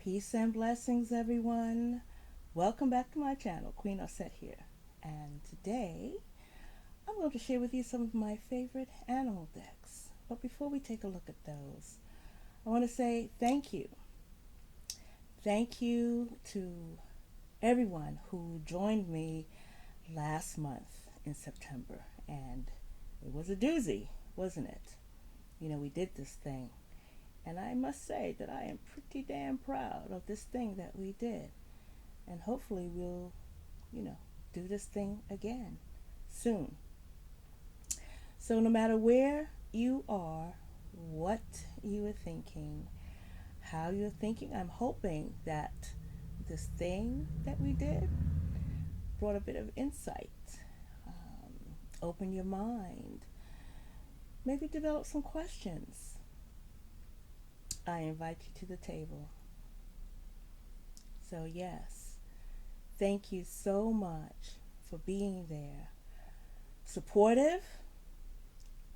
Peace and blessings, everyone. Welcome back to my channel, Queen Osset here. And today, I'm going to share with you some of my favorite animal decks. But before we take a look at those, I want to say thank you. Thank you to everyone who joined me last month in September. And it was a doozy, wasn't it? We did this thing. And I must say that I am pretty damn proud of this thing that we did. And hopefully we'll, do this thing again soon. So no matter where you are, what you are thinking, how you're thinking, I'm hoping that this thing that we did brought a bit of insight. Open your mind. Maybe develop some questions. I invite you to the table. So yes, thank you so much for being there. Supportive,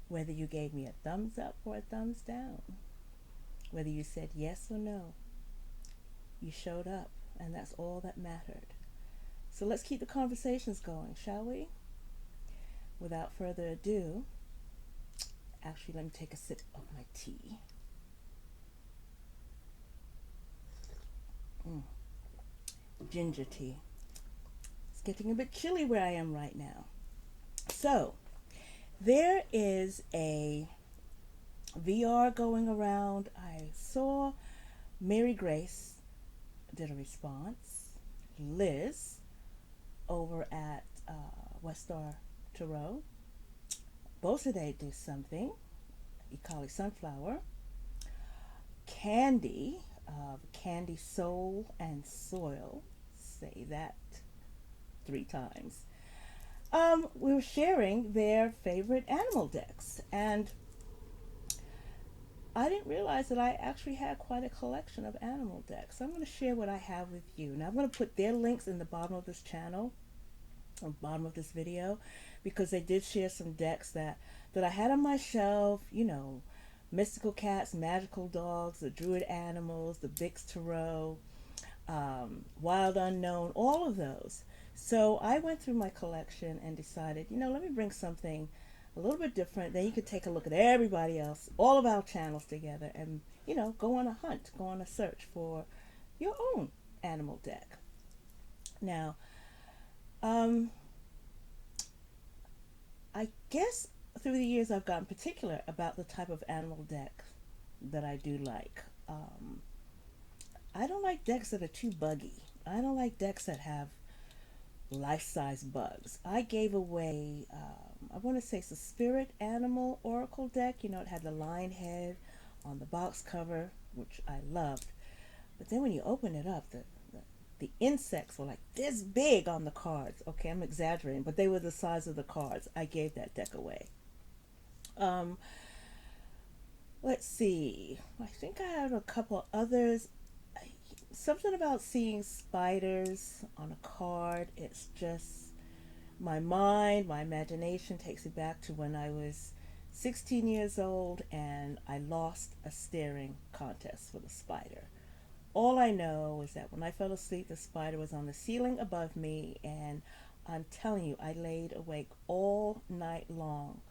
whether you gave me a thumbs up or a thumbs down, whether you said yes or no, you showed up, and that's all that mattered. So let's keep the conversations going, shall we? Without further ado, actually let me take a sip of my tea. Ginger tea. It's getting a bit chilly where I am right now. So, there is a VR going around. I saw Mary Grace did a response. Liz over at Westar Tarot. Both of they did something. Ikali Sunflower. Candy of Candy Soul and Soil. Say that 3 times. We were sharing their favorite animal decks, and I didn't realize that I actually had quite a collection of animal decks. So I'm going to share what I have with you. Now I'm going to put their links in the bottom of this channel, or bottom of this video, because they did share some decks that I had on my shelf, mystical cats, magical dogs, the druid animals, the Bix Tarot, Wild Unknown, all of those. So I went through my collection and decided, let me bring something a little bit different. Then you could take a look at everybody else, all of our channels together, and, go on a hunt, go on a search for your own animal deck. Now, I guess through the years I've gotten particular about the type of animal deck that I do like. I don't like decks that are too buggy. I don't like decks that have life-size bugs. I gave away, I want to say it's a spirit animal oracle deck. It had the lion head on the box cover, which I loved. But then when you open it up, the insects were like this big on the cards. Okay, I'm exaggerating, but they were the size of the cards. I gave that deck away. Let's see. I think I have a couple others. Something about seeing spiders on a card. It's just my mind, my imagination takes me back to when I was 16 years old and I lost a staring contest with a spider. All I know is that when I fell asleep, the spider was on the ceiling above me, and I'm telling you, I laid awake all night long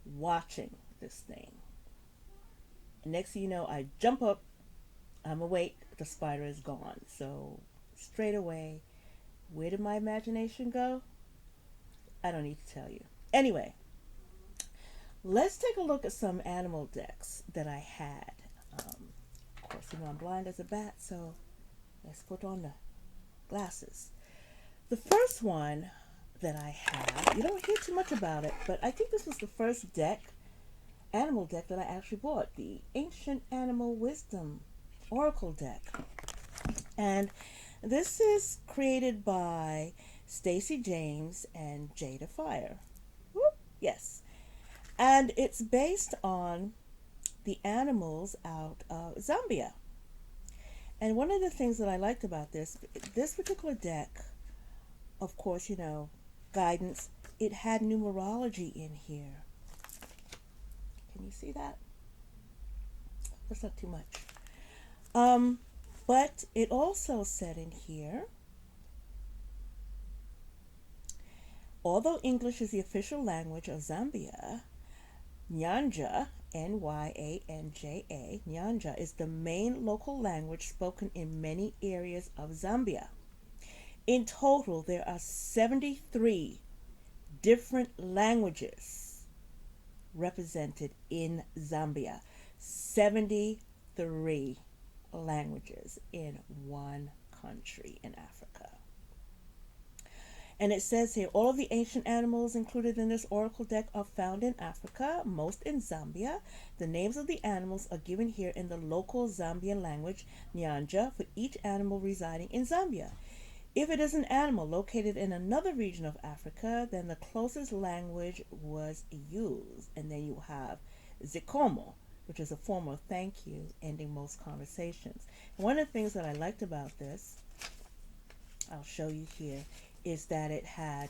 watching this thing. Next thing you know, I jump up, I'm awake, the spider is gone. So straight away, where did my imagination go? I don't need to tell you. Anyway, let's take a look at some animal decks that I had. Of course, I'm blind as a bat, so let's put on the glasses. The first one that I have, you don't hear too much about it, but I think this was the first animal deck that I actually bought, the Ancient Animal Wisdom Oracle deck. And this is created by Stacy James and Jada Fire. Whoop, yes. And it's based on the animals out of Zambia. And one of the things that I liked about this particular deck, of course, guidance, it had numerology in here. Can you see that? That's not too much. But it also said in here, although English is the official language of Zambia, Nyanja, Nyanja, Nyanja is the main local language spoken in many areas of Zambia. In total, there are 73 different languages represented in Zambia. 73 languages in one country in Africa. And it says here, all of the ancient animals included in this oracle deck are found in Africa, most in Zambia. The names of the animals are given here in the local Zambian language, Nyanja, for each animal residing in Zambia. If it is an animal located in another region of Africa, then the closest language was used. And then you have Zikomo, which is a form of thank you, ending most conversations. And one of the things that I liked about this, I'll show you here, is that it had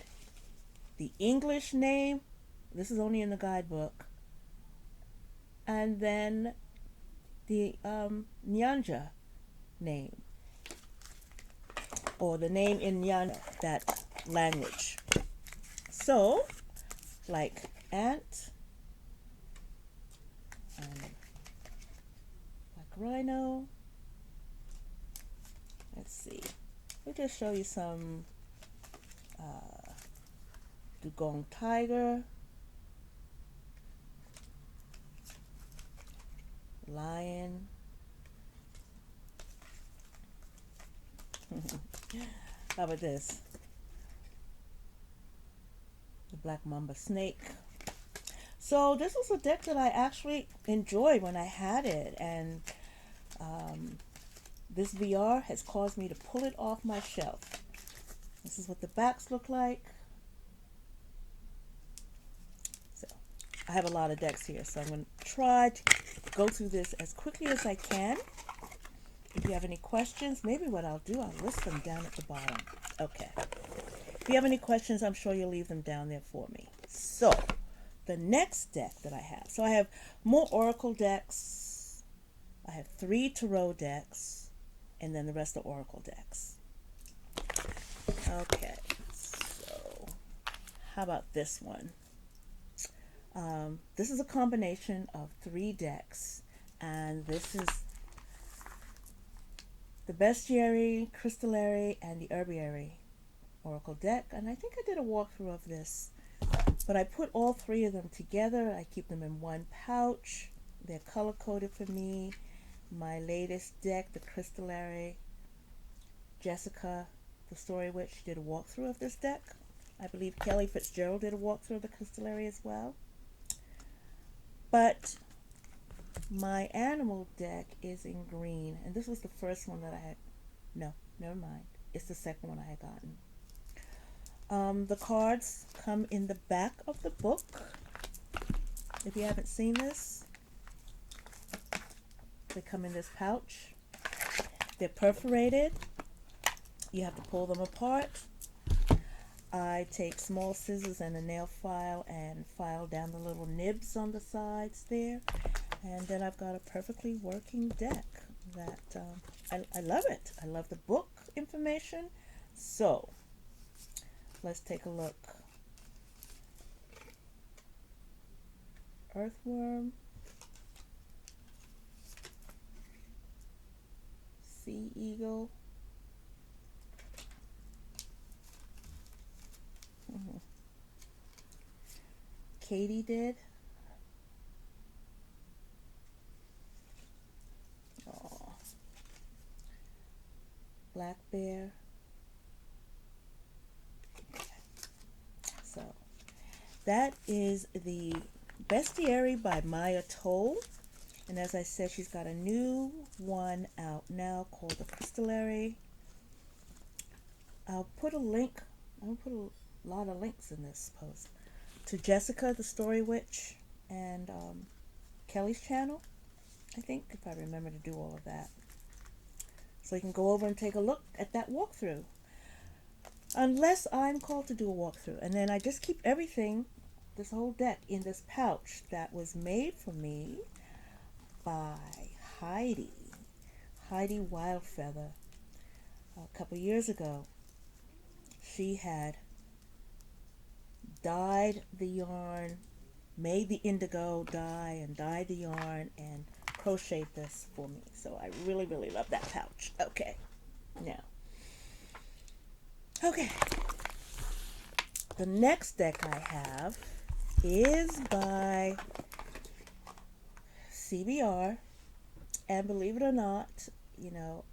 the English name, this is only in the guidebook, and then the Nyanja name, or the name in Nyanja, that language. So, like ant, and like rhino. Let's see. We'll just show you some dugong tiger, lion. How about this? The black mamba snake. So this was a deck that I actually enjoyed when I had it, and this VR has caused me to pull it off my shelf. This is what the backs look like. So I have a lot of decks here, so I'm going to try to go through this as quickly as I can. If you have any questions, maybe what I'll do, I'll list them down at the bottom. Okay. If you have any questions, I'm sure you'll leave them down there for me. So, the next deck that I have. So I have more Oracle decks. I have 3 Tarot decks. And then the rest are Oracle decks. Okay. So, how about this one? This is a combination of 3 decks. And this is the Bestiary, Crystallary, and the Herbiary Oracle deck. And I think I did a walkthrough of this. But I put all 3 of them together. I keep them in one pouch. They're color-coded for me. My latest deck, the Crystallary, Jessica, the Story Witch, did a walkthrough of this deck. I believe Kelly Fitzgerald did a walkthrough of the Crystallary as well. But my animal deck is in green. And this was the first one that I had. No, never mind. It's the second one I had gotten. The cards come in the back of the book. If you haven't seen this, they come in this pouch. They're perforated. You have to pull them apart. I take small scissors and a nail file and file down the little nibs on the sides there. And then I've got a perfectly working deck that I love it. I love the book information. So, let's take a look. Earthworm. Sea eagle. Katydid. Oh. Black bear. Okay. So that is the Bestiary by Maya Toll. And as I said, she's got a new one out now called the Crystallary. I'll put a link. I'll put a lot of links in this post to Jessica, the Story Witch, and Kelly's channel, I think, if I remember to do all of that. So you can go over and take a look at that walkthrough. Unless I'm called to do a walkthrough. And then I just keep everything, this whole deck, in this pouch that was made for me by Heidi. Heidi Wildfeather. A couple years ago, she had dyed the yarn, made the indigo dye and dyed the yarn and crocheted this for me. So I really, really love that pouch. Okay, now, okay, the next deck I have is by CBR, and believe it or not, you know,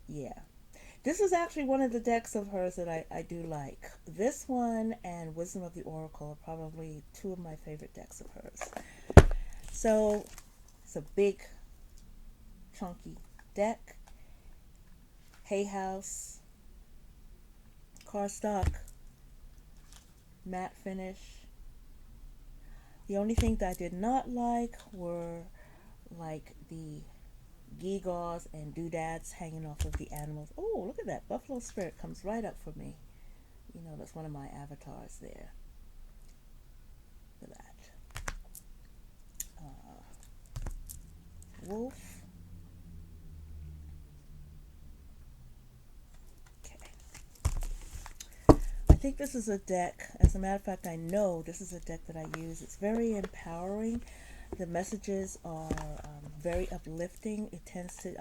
yeah. This is actually one of the decks of hers that I do like. This one and Wisdom of the Oracle are probably two of my favorite decks of hers. So it's a big, chunky deck. Hay House, cardstock, matte finish. The only thing that I did not like were like the gewgaws and doodads hanging off of the animals. Oh, look at that. Buffalo Spirit comes right up for me. You know, that's one of my avatars there. Look at that. Wolf. Okay. I think this is a deck. As a matter of fact, I know this is a deck that I use. It's very empowering. The messages are very uplifting. I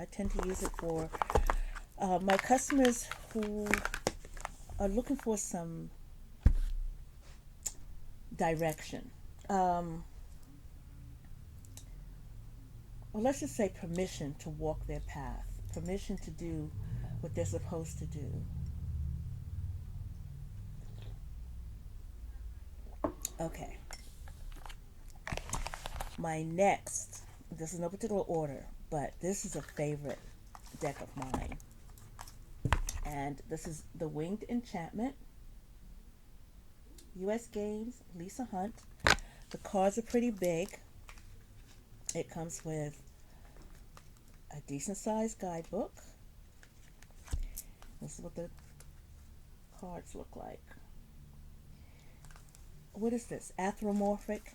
tend to use it for my customers who are looking for some direction. Well, let's just say permission to walk their path, permission to do what they're supposed to do. Okay, my next, this is no particular order, but this is a favorite deck of mine. And this is the Winged Enchantment, U.S. Games, Lisa Hunt. The cards are pretty big. It comes with a decent sized guidebook. This is what the cards look like. What is this? Anthropomorphic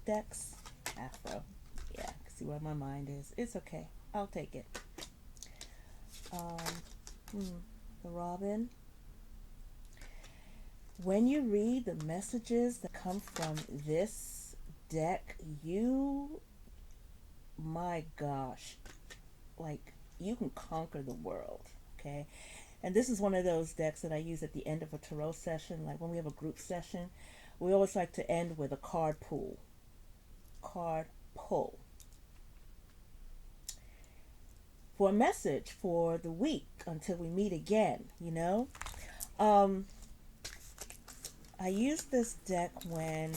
decks? Afro. Yeah, see where my mind is. It's okay. I'll take it. The Robin. When you read the messages that come from this deck, my gosh, like, you can conquer the world, okay? And this is one of those decks that I use at the end of a tarot session. Like when we have a group session, we always like to end with a card pull. Card pull. For a message for the week until we meet again, you know? I used this deck when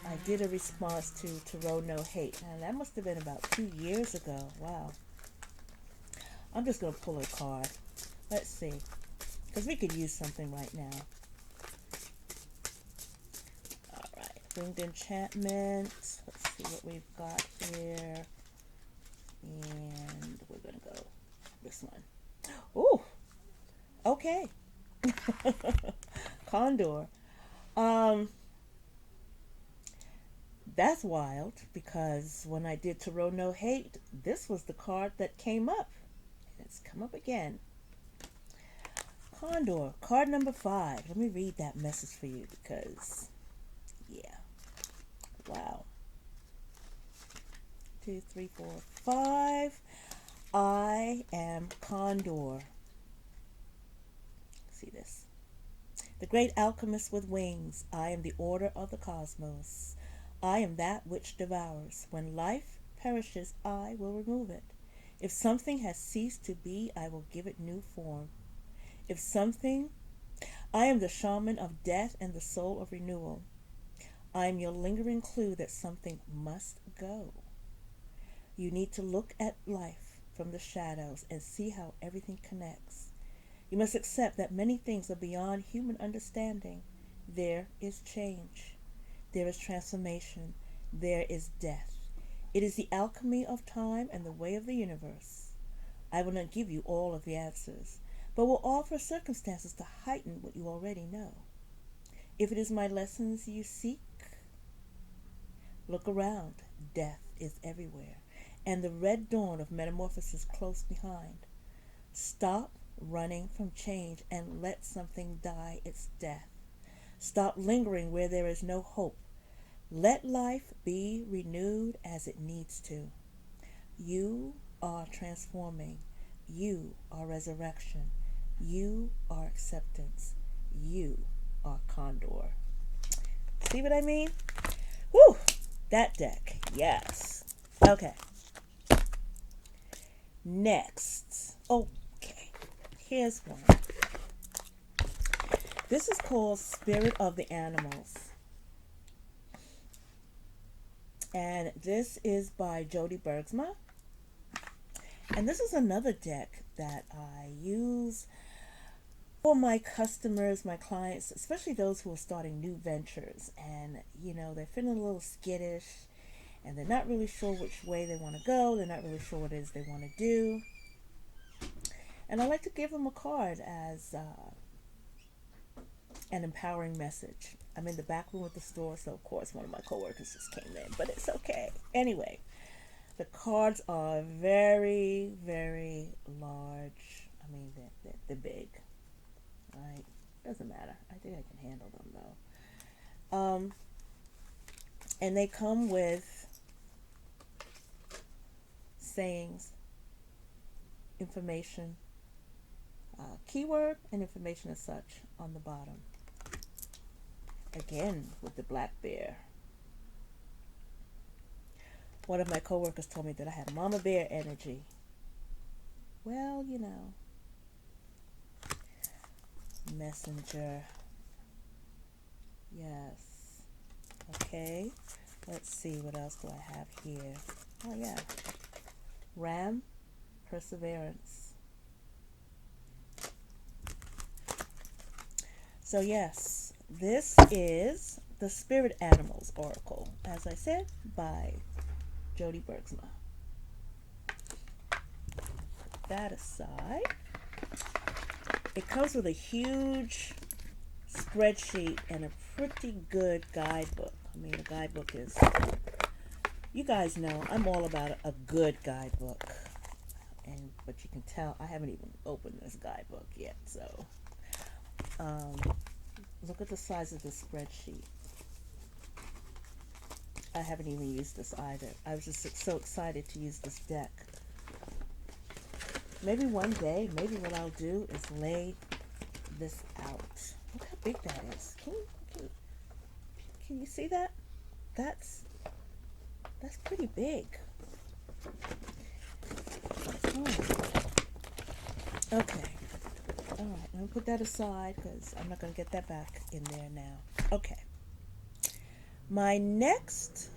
I did a response to Tarot No Hate. And that must have been about 2 years ago. Wow. I'm just going to pull a card. Let's see. Because we could use something right now. Alright. Winged Enchantment. Let's see what we've got here. And we're going to go this one. Ooh. Okay. Condor. That's wild because when I did Tarot No Hate, this was the card that came up. It's come up again. Condor, card number 5. Let me read that message for you because, yeah. Wow. 2, 3, 4, 5. I am Condor. See this. The great alchemist with wings. I am the order of the cosmos. I am that which devours. When life perishes, I will remove it. If something has ceased to be, I will give it new form. I am the shaman of death and the soul of renewal. I am your lingering clue that something must go. You need to look at life from the shadows and see how everything connects. You must accept that many things are beyond human understanding. There is change. There is transformation. There is death. It is the alchemy of time and the way of the universe. I will not give you all of the answers, but will offer circumstances to heighten what you already know. If it is my lessons you seek, Look around. Death is everywhere, and the red dawn of metamorphosis close behind. Stop running from change and let something die its death. Stop lingering where there is no hope. Let life be renewed as it needs to. You are transforming. You are resurrection. You are acceptance. You are condor. See what I mean? Whew! That deck. Yes. Okay. Next. Okay. Here's one. This is called Spirit of the Animals. And this is by Jody Bergsma. And this is another deck that I use for my customers, my clients, especially those who are starting new ventures. And, they're feeling a little skittish and they're not really sure which way they want to go. They're not really sure what it is they want to do. And I like to give them a card as an empowering message. I'm in the back room of the store, so of course one of my coworkers just came in, but it's okay. Anyway, the cards are very, very large. I mean, they're big. Right? Doesn't matter. I think I can handle them though. And they come with sayings, information, keyword and information as such on the bottom. Again, with the black bear. One of my coworkers told me that I had mama bear energy. Well, messenger. Yes. Okay. Let's see, what else do I have here? Oh, yeah. Ram, perseverance. So, yes, this is the Spirit Animals Oracle, as I said, by Jody Bergsma. Put that aside. It comes with a huge spreadsheet and a pretty good guidebook. I mean, the guidebook is, you guys know, I'm all about a good guidebook. But you can tell I haven't even opened this guidebook yet. So, look at the size of the spreadsheet. I haven't even used this either. I was just so excited to use this deck. Maybe one day, maybe what I'll do is lay this out. Look how big that is. Can you see that? That's pretty big. Oh. Okay. All right. I'm going to put that aside because I'm not going to get that back in there now. Okay. My next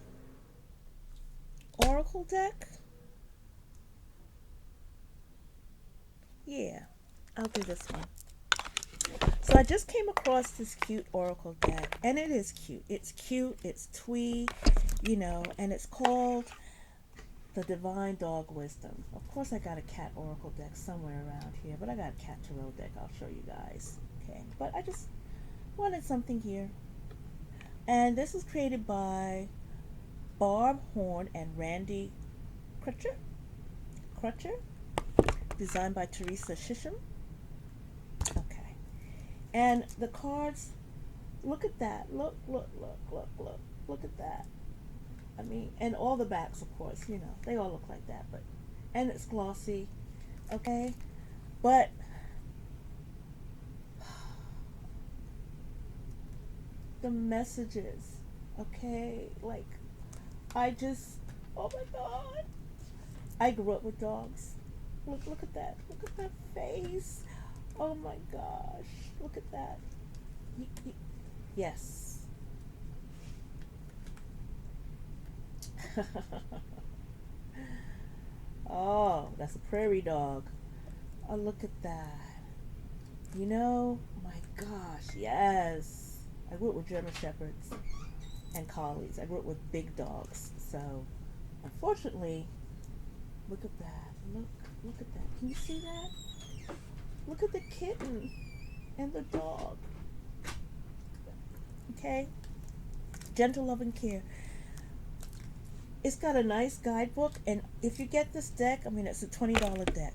Oracle deck. Yeah, I'll do this one. So I just came across this cute Oracle deck, and it is cute. It's cute, it's twee, and it's called the Divine Dog Wisdom. Of course, I got a cat Oracle deck somewhere around here, but I got a cat tarot deck I'll show you guys. Okay, but I just wanted something here. And this was created by Barb Horn and Randy Crutcher. Designed by Teresa Shisham. Okay. And the cards, look at that. Look at that. I mean, and all the backs, of course, they all look like that, and it's glossy. Okay. But the messages, okay, like, oh my God. I grew up with dogs. Look at that. Look at that face. Oh my gosh. Look at that. Yes. Oh, that's a prairie dog. Oh, look at that. My gosh, yes. I grew up with German Shepherds and Collies. I grew up with big dogs. So, unfortunately, look at that. Look at that. Can you see that? Look at the kitten and the dog. Okay? Gentle love and care. It's got a nice guidebook, and if you get this deck, I mean, it's a $20 deck,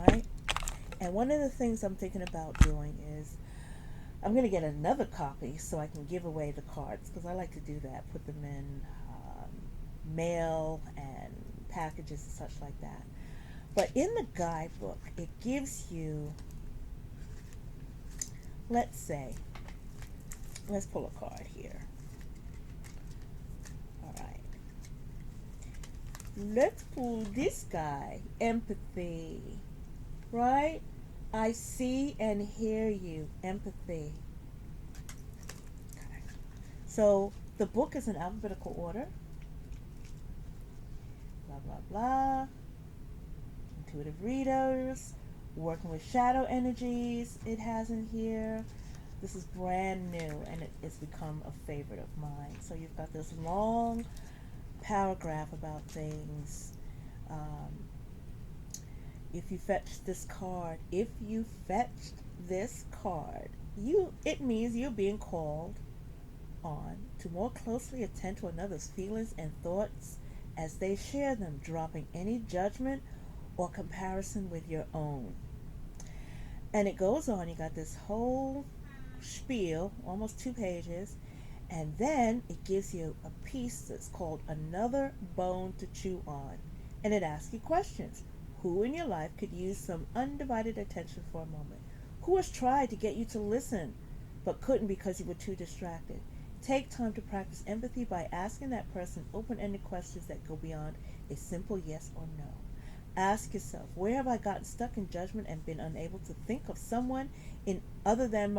right? And one of the things I'm thinking about doing is I'm going to get another copy so I can give away the cards, because I like to do that, put them in mail and packages and such like that. But in the guidebook, it gives you, let's say, let's pull a card here. All right. Let's pull this guy, empathy, right? I see and hear you, empathy. Okay. So the book is in alphabetical order. Blah, blah, blah. Intuitive readers, working with shadow energies, it has in here. This is brand new, and it's become a favorite of mine. So you've got this long paragraph about things. If you fetched this card, it means you're being called on to more closely attend to another's feelings and thoughts as they share them, dropping any judgment or comparison with your own. And it goes on, you got this whole spiel, almost 2 pages, and then it gives you a piece that's called Another Bone to Chew On. And it asks you questions. Who in your life could use some undivided attention for a moment? Who has tried to get you to listen but couldn't because you were too distracted? Take time to practice empathy by asking that person open-ended questions that go beyond a simple yes or no. Ask yourself, where have I gotten stuck in judgment and been unable to think of someone in other than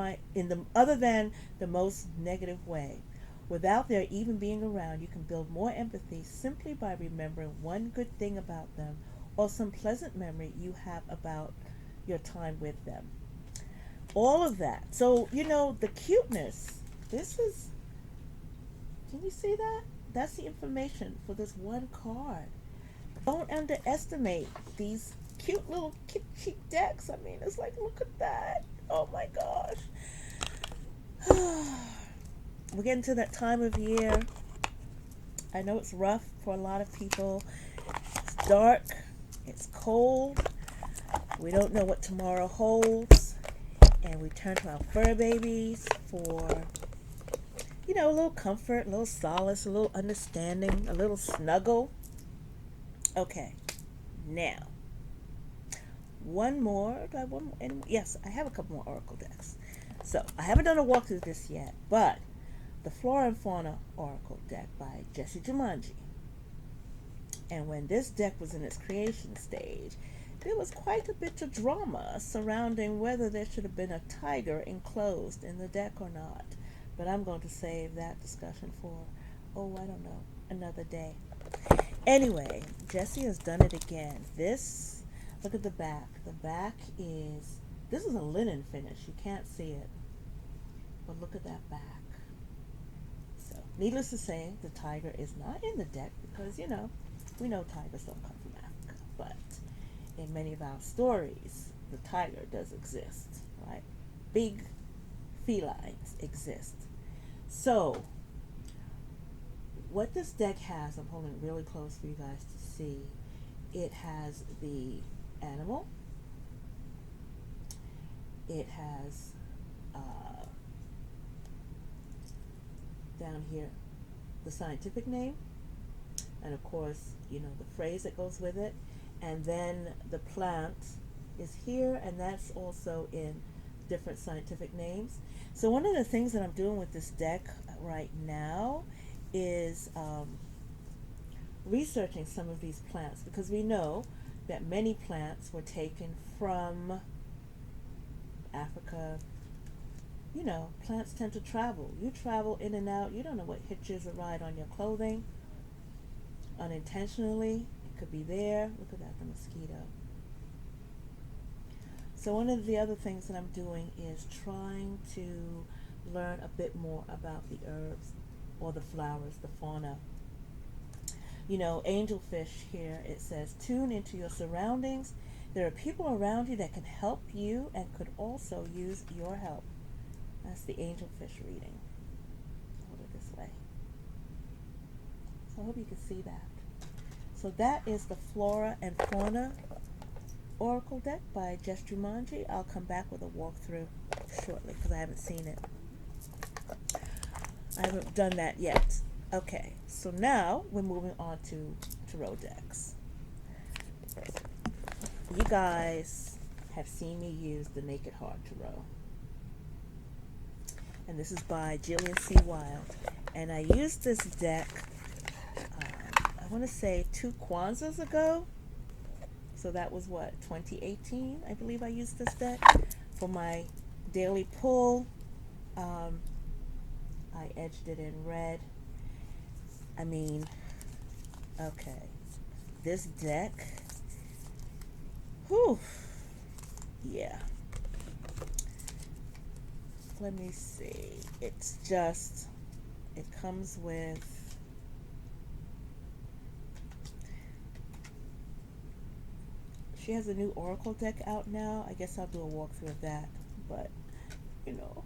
the most negative way? Without their even being around, you can build more empathy simply by remembering one good thing about them or some pleasant memory you have about your time with them. All of that. So, the cuteness. Can you see that? That's the information for this one card. Don't underestimate these cute little cheap decks. I mean, it's like, look at that. Oh my gosh. We're getting to that time of year. I know it's rough for a lot of people. It's dark. It's cold. We don't know what tomorrow holds. And we turn to our fur babies for, a little comfort, a little solace, a little understanding, a little snuggle. Okay, now, one more. Do I have one more? Yes, I have a couple more Oracle decks. So, I haven't done a walkthrough of this yet, but the Flora and Fauna Oracle deck by Jesse Jumanji. And when this deck was in its creation stage, there was quite a bit of drama surrounding whether there should have been a tiger enclosed in the deck or not. But I'm going to save that discussion for, I don't know, another day. Anyway, Jesse has done it again. Look at the back. The back this is a linen finish. You can't see it. But look at that back. So, needless to say, the tiger is not in the deck because, we know tigers don't come from Africa. But in many of our stories, the tiger does exist, right? Big felines exist. So, what this deck has, I'm holding it really close for you guys to see. It has the animal. It has down here the scientific name, and of course, the phrase that goes with it, and then the plant is here, and that's also in different scientific names. So one of the things that I'm doing with this deck right now is researching some of these plants, because we know that many plants were taken from Africa. Plants tend to travel. You travel in and out. You don't know what hitches a ride on your clothing unintentionally. It could be there. Look at that, the mosquito. So one of the other things that I'm doing is trying to learn a bit more about the herbs or the flowers, the fauna. Angelfish here, it says, tune into your surroundings. There are people around you that can help you and could also use your help. That's the angelfish reading. Hold it this way. So I hope you can see that. So that is the Flora and Fauna Oracle deck by Jess Jumanji. I'll come back with a walkthrough shortly because I haven't seen it. I haven't done that yet. Okay, so now we're moving on to tarot decks. You guys have seen me use the Naked Heart Tarot. And this is by Jillian C. Wilde. And I used this deck, I want to say 2 Kwanzas ago. So that was what, 2018? I believe I used this deck for my daily pull. I edged it in red. I mean, okay. This deck, whew, yeah. Let me see. It's just, it comes with, she has a new Oracle deck out now. I guess I'll do a walkthrough of that. But, you know.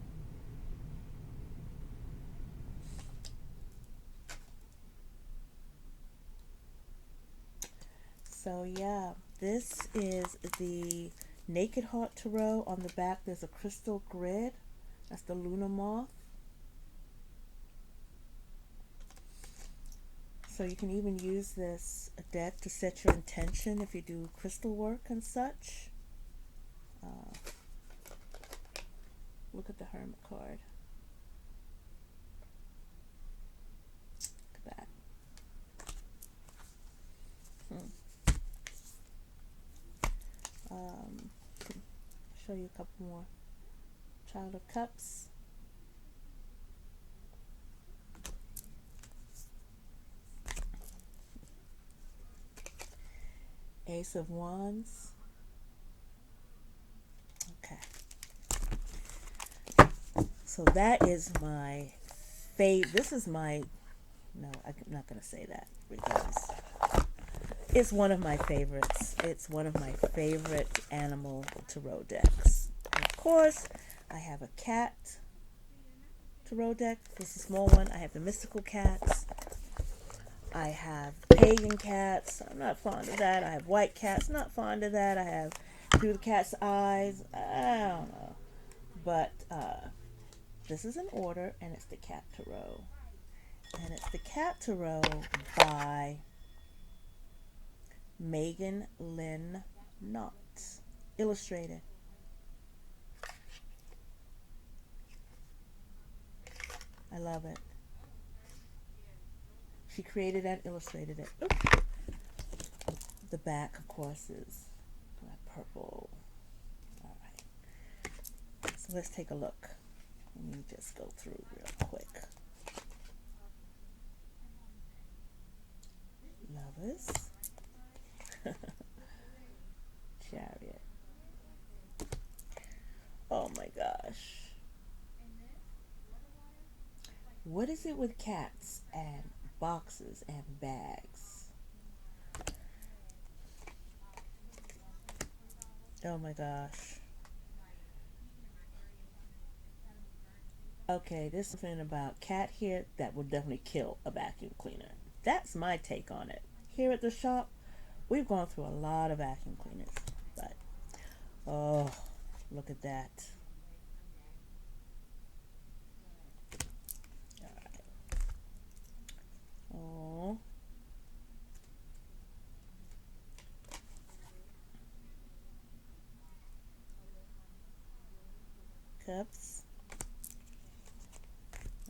So yeah, this is the Naked Heart Tarot. On the back there's a crystal grid. That's the Lunar Moth. So you can even use this deck to set your intention if you do crystal work and such. Look at the Hermit card. Look at that. Show you a couple more. Child of Cups. Ace of Wands. Okay. So that is my favorite. This is my, no, I'm not going to say that because it's one of my favorites. It's one of my favorite animal tarot decks. And of course, I have a cat tarot deck. This is a small one. I have the mystical cats. I have pagan cats. I'm not fond of that. I have white cats. Not fond of that. I have through the cat's eyes. I don't know. But this is an order, and it's the Cat Tarot. And it's the Cat Tarot by Megan Lynn Knott. Illustrated. I love it. She created and illustrated it. Oops. The back, of course, is purple. All right. So let's take a look. Let me just go through real quick. Lovers. Chariot. Oh my gosh. What is it with cats and boxes and bags? Oh my gosh. Okay, there's something about cat hair that will definitely kill a vacuum cleaner. That's my take on it. Here at the shop, we've gone through a lot of vacuum cleaners, but oh, look at that. Oh. Cups.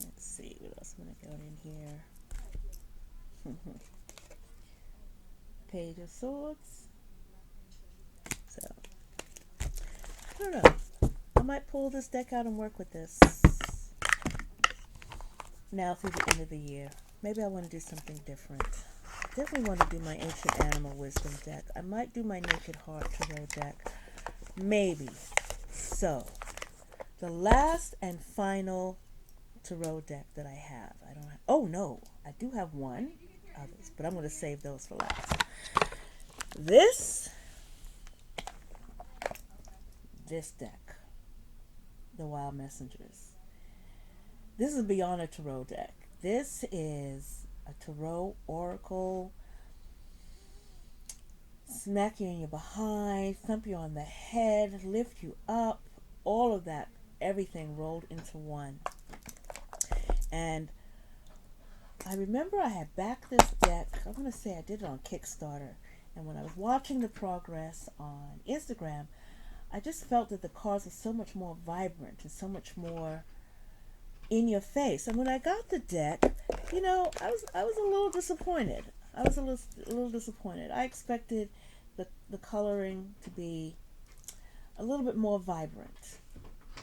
Let's see what else I'm gonna go in here. Page of Swords. So I don't know. I might pull this deck out and work with this now through the end of the year. Maybe I want to do something different. Definitely want to do my Ancient Animal Wisdom deck. I might do my Naked Heart Tarot deck. Maybe. So, the last and final tarot deck that I have. I don't have, oh no, I do have one others, but I'm going to save those for last. This deck, the Wild Messengers. This is beyond a tarot deck. This is a tarot oracle smack you in your behind, thump you on the head, lift you up, all of that, everything rolled into one. And I remember I had backed this deck, I'm going to say I did it on Kickstarter, and when I was watching the progress on Instagram, I just felt that the cards were so much more vibrant and so much more in your face. And when I got the deck, I was a little disappointed. I was a little disappointed. I expected the coloring to be a little bit more vibrant.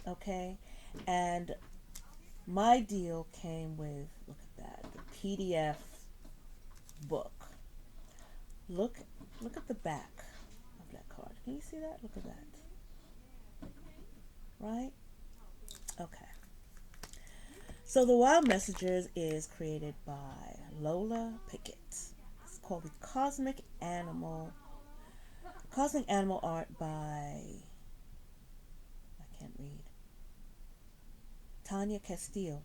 Okay? And my deal came with, look at that, the PDF book. Look at the back of that card. Can you see that? Look at that. Right? Okay. So the Wild Messengers is created by Lola Pickett. It's called the Cosmic Animal art by, I can't read, Tanya Castillo.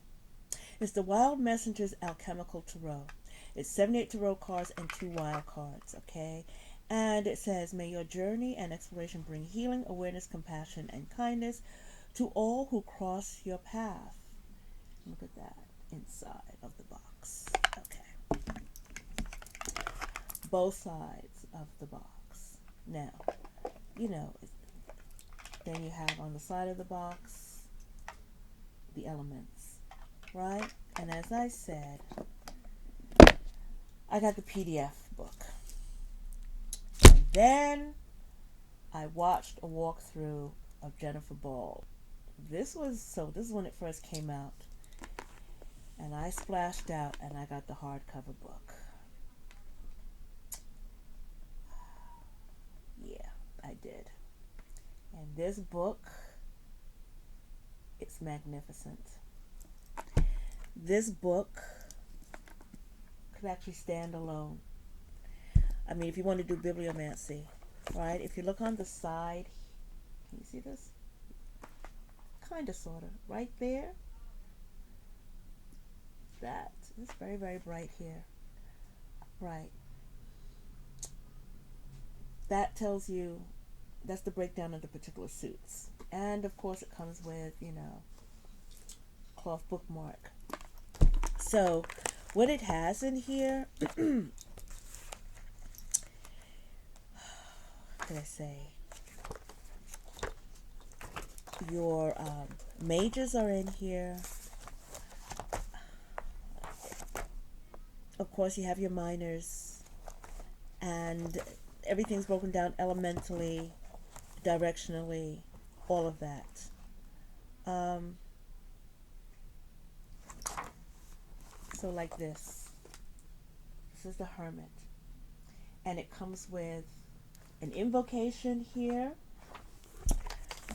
It's the Wild Messengers Alchemical Tarot. It's 78 tarot cards and 2 wild cards, okay? And it says, may your journey and exploration bring healing, awareness, compassion, and kindness to all who cross your path. Look at that inside of the box. Okay. Both sides of the box. Now, then you have on the side of the box the elements, right? And as I said, I got the PDF book. And then I watched a walkthrough of Jennifer Ball. This is when it first came out. And I splashed out and I got the hardcover book. Yeah, I did. And this book, it's magnificent. This book could actually stand alone. I mean, if you want to do bibliomancy, right? If you look on the side, can you see this? Kind of, sort of. Right there. That. It's very, very bright here. Right. That tells you, that's the breakdown of the particular suits. And of course it comes with, cloth bookmark. So what it has in here, what did I say? Your mages are in here. Of course you have your minors, and everything's broken down elementally, directionally, all of that. So like this is the Hermit, and it comes with an invocation here,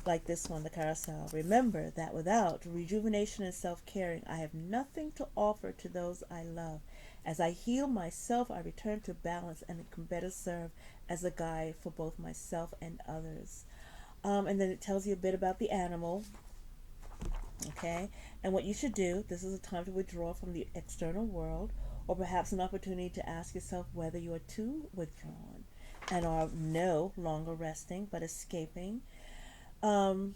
like this one, the Carousel. Remember that without rejuvenation and self-caring, I have nothing to offer to those I love. As I heal myself, I return to balance and can better serve as a guide for both myself and others. And then it tells you a bit about the animal. Okay, and what you should do, this is a time to withdraw from the external world, or perhaps an opportunity to ask yourself whether you are too withdrawn and are no longer resting but escaping. You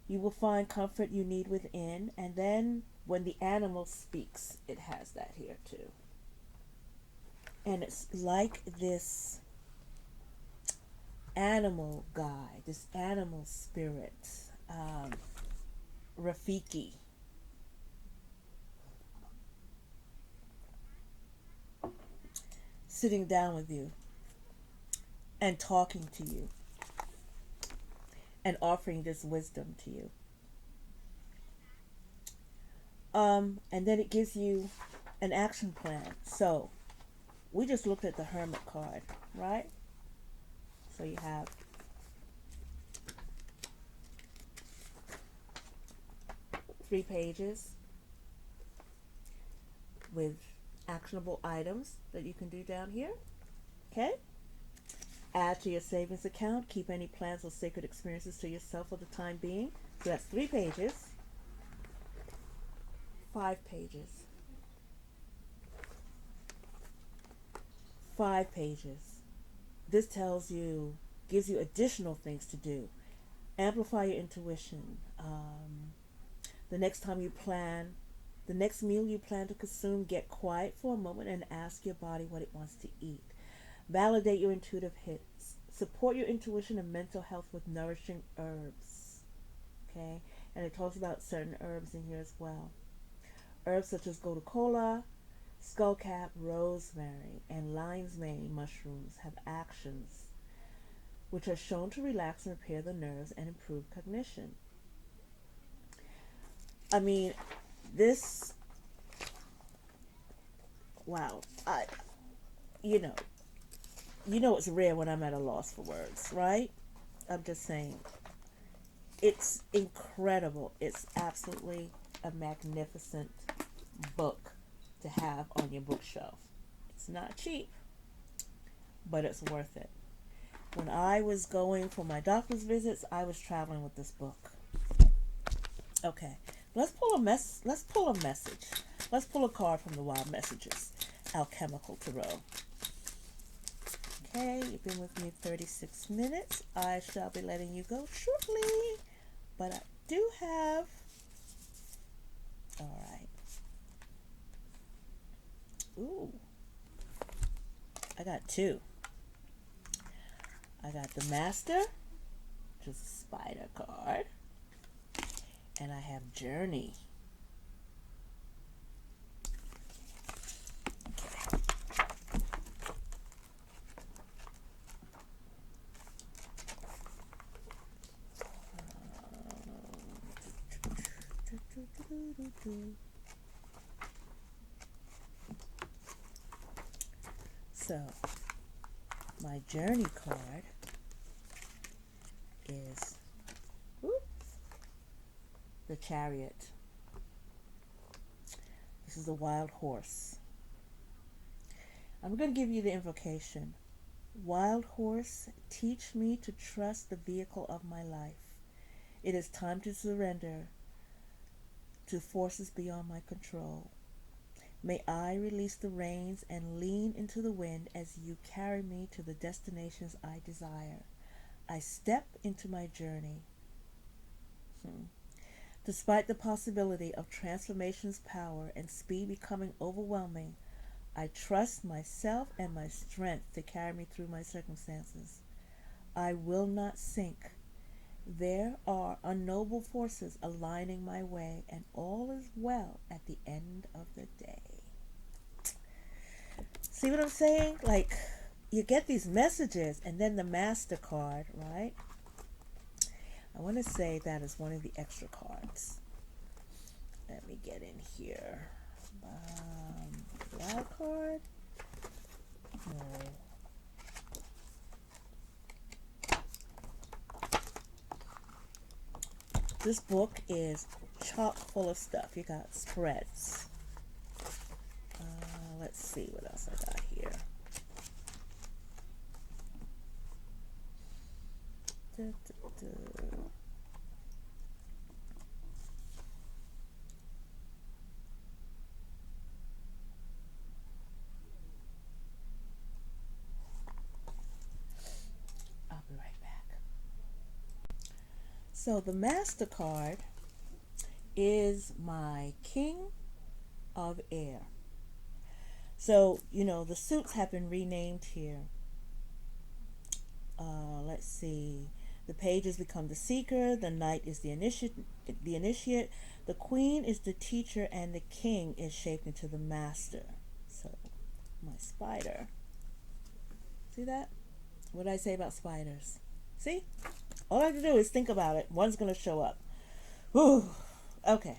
will find comfort you need within, and then when the animal speaks, it has that here too. And it's like this animal guide, this animal spirit, Rafiki. Sitting down with you and talking to you and offering this wisdom to you. And then it gives you an action plan. So we just looked at the Hermit card, right? So you have three pages with actionable items that you can do down here. Okay? Add to your savings account. Keep any plans or sacred experiences to yourself for the time being. So that's 3 pages. 5 pages. 5 pages. This tells you, gives you additional things to do. Amplify your intuition. The next time you plan, the next meal you plan to consume, get quiet for a moment and ask your body what it wants to eat. Validate your intuitive hits. Support your intuition and mental health with nourishing herbs. Okay? And it talks about certain herbs in here as well. Herbs such as gotu kola, skullcap, rosemary, and lion's mane mushrooms have actions which are shown to relax and repair the nerves and improve cognition. I mean, this, wow, you know, it's rare when I'm at a loss for words, right? I'm just saying, it's incredible. It's absolutely a magnificent book to have on your bookshelf. It's not cheap, but it's worth it. When I was going for my doctor's visits, I was traveling with this book. Okay, let's pull a message. Let's pull a card from the Wild Messages, Alchemical Tarot. Okay, you've been with me 36 minutes. I shall be letting you go shortly, but I do have. All right. Ooh, I got two. I got the Master, which is a spider card, and I have Journey. So, my Journey card is the Chariot. This is a wild horse. I'm going to give you the invocation. Wild horse, teach me to trust the vehicle of my life. It is time to surrender to forces beyond my control. May I release the reins and lean into the wind as you carry me to the destinations I desire. I step into my journey. Despite the possibility of transformation's power and speed becoming overwhelming, I trust myself and my strength to carry me through my circumstances. I will not sink. There are unknowable forces aligning my way, and all is well at the end of the day. See what I'm saying? Like, you get these messages, and then the Master card, right? I want to say that is one of the extra cards. Let me get in here. Wild card? No. This book is chock full of stuff. You got spreads. Let's see what else I got here. I'll be right back. So the Master card is my King of Air. So, the suits have been renamed here. Let's see. The pages become the seeker, the knight is the initiate, the queen is the teacher, and the king is shaped into the master. So, my spider. See that? What did I say about spiders? See? All I have to do is think about it. One's going to show up. Whew. Okay.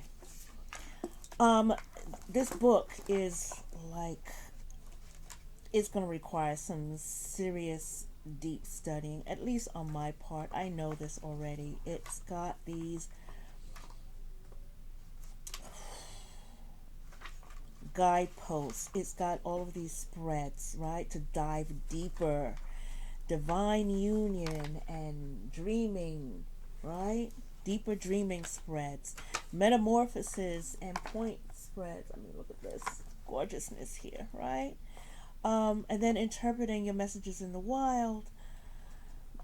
This book is it's going to require some serious deep studying, at least on my part. I know this already. It's got these guideposts. It's got all of these spreads, right, to dive deeper. Divine union and dreaming, right? Deeper dreaming spreads. Metamorphosis and point spreads. I mean, look at this gorgeousness here, right? And then interpreting your messages in the wild.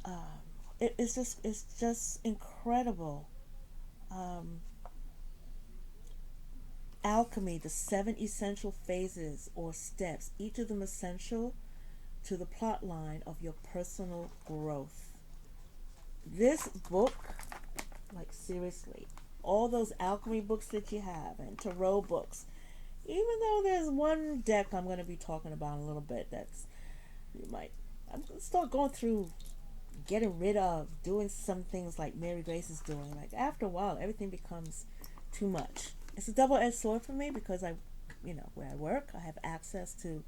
Um, it's just incredible. Um, Alchemy, the seven essential phases or steps, each of them essential to the plot line of your personal growth. This book, like seriously, all those alchemy books that you have and tarot books, even though there's one deck I'm going to be talking about in a little bit that's you might I'm going to start going through getting rid of doing some things like Mary Grace is doing. Like after a while everything becomes too much. It's a double-edged sword for me because where I work, I have access to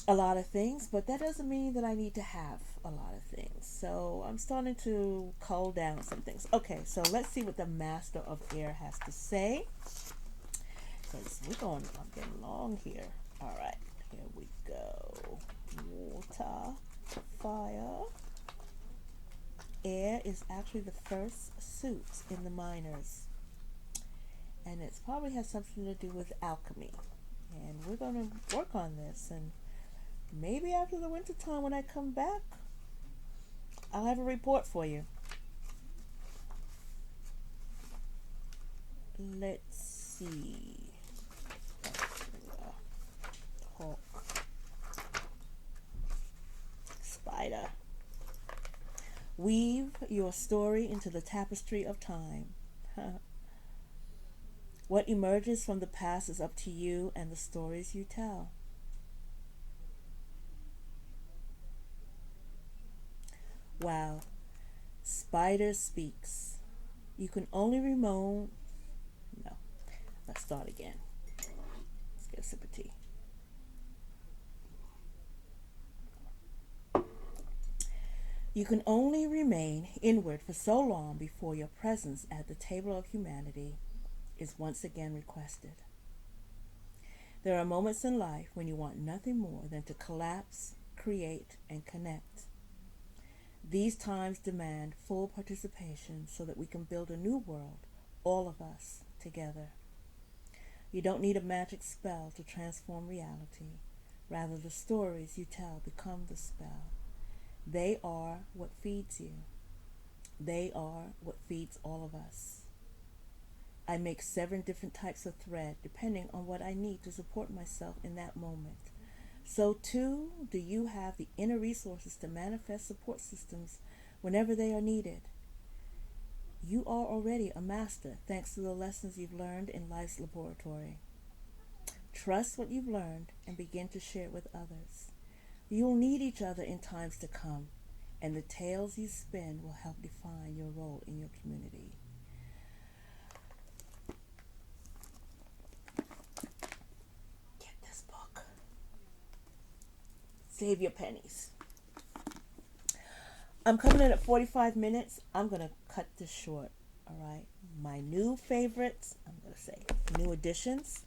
a lot of things, but that doesn't mean that I need to have a lot of things. So I'm starting to cull down some things. Okay, so let's see what the Master of Air has to say. Because I'm getting long here. All right, here we go. Water, fire. Air is actually the first suit in the minors. And it probably has something to do with alchemy. And we're going to work on this. And maybe after the winter time when I come back, I'll have a report for you. Let's see. Hawk. Spider. Weave your story into the tapestry of time. What emerges from the past is up to you and the stories you tell. Wow. Spider speaks. You can only remove. No. Let's start again. Let's get a sip of tea. You can only remain inward for so long before your presence at the table of humanity is once again requested. There are moments in life when you want nothing more than to collapse, create, and connect. These times demand full participation so that we can build a new world, all of us, together. You don't need a magic spell to transform reality. Rather, the stories you tell become the spell. They are what feeds you. They are what feeds all of us. I make 7 different types of thread depending on what I need to support myself in that moment. So too do you have the inner resources to manifest support systems whenever they are needed. You are already a master thanks to the lessons you've learned in life's laboratory. Trust what you've learned and begin to share it with others. You'll need each other in times to come, and the tales you spin will help define your role in your community. Get this book. Save your pennies. I'm coming in at 45 minutes. I'm going to cut this short, all right? My new favorites, I'm going to say new additions.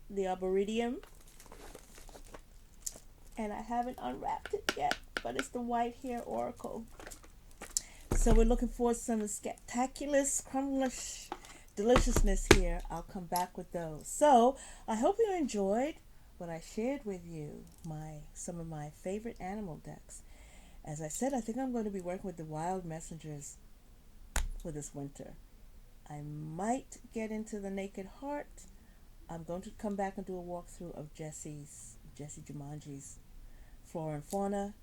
The Arboretum. And I haven't unwrapped it yet, but it's the White Hair Oracle. So we're looking for some spectacular, scrumbless deliciousness here. I'll come back with those. So I hope you enjoyed what I shared with you, some of my favorite animal decks. As I said, I think I'm going to be working with the Wild Messengers for this winter. I might get into the Naked Heart. I'm going to come back and do a walkthrough of Jesse Jumanji's Flora and Fauna,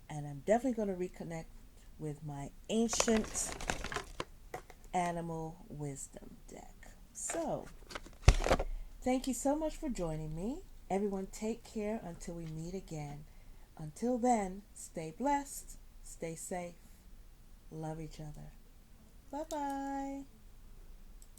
and I'm definitely going to reconnect with my Ancient Animal Wisdom deck. So, thank you so much for joining me. Everyone take care until we meet again. Until then, stay blessed, stay safe, love each other. Bye-bye.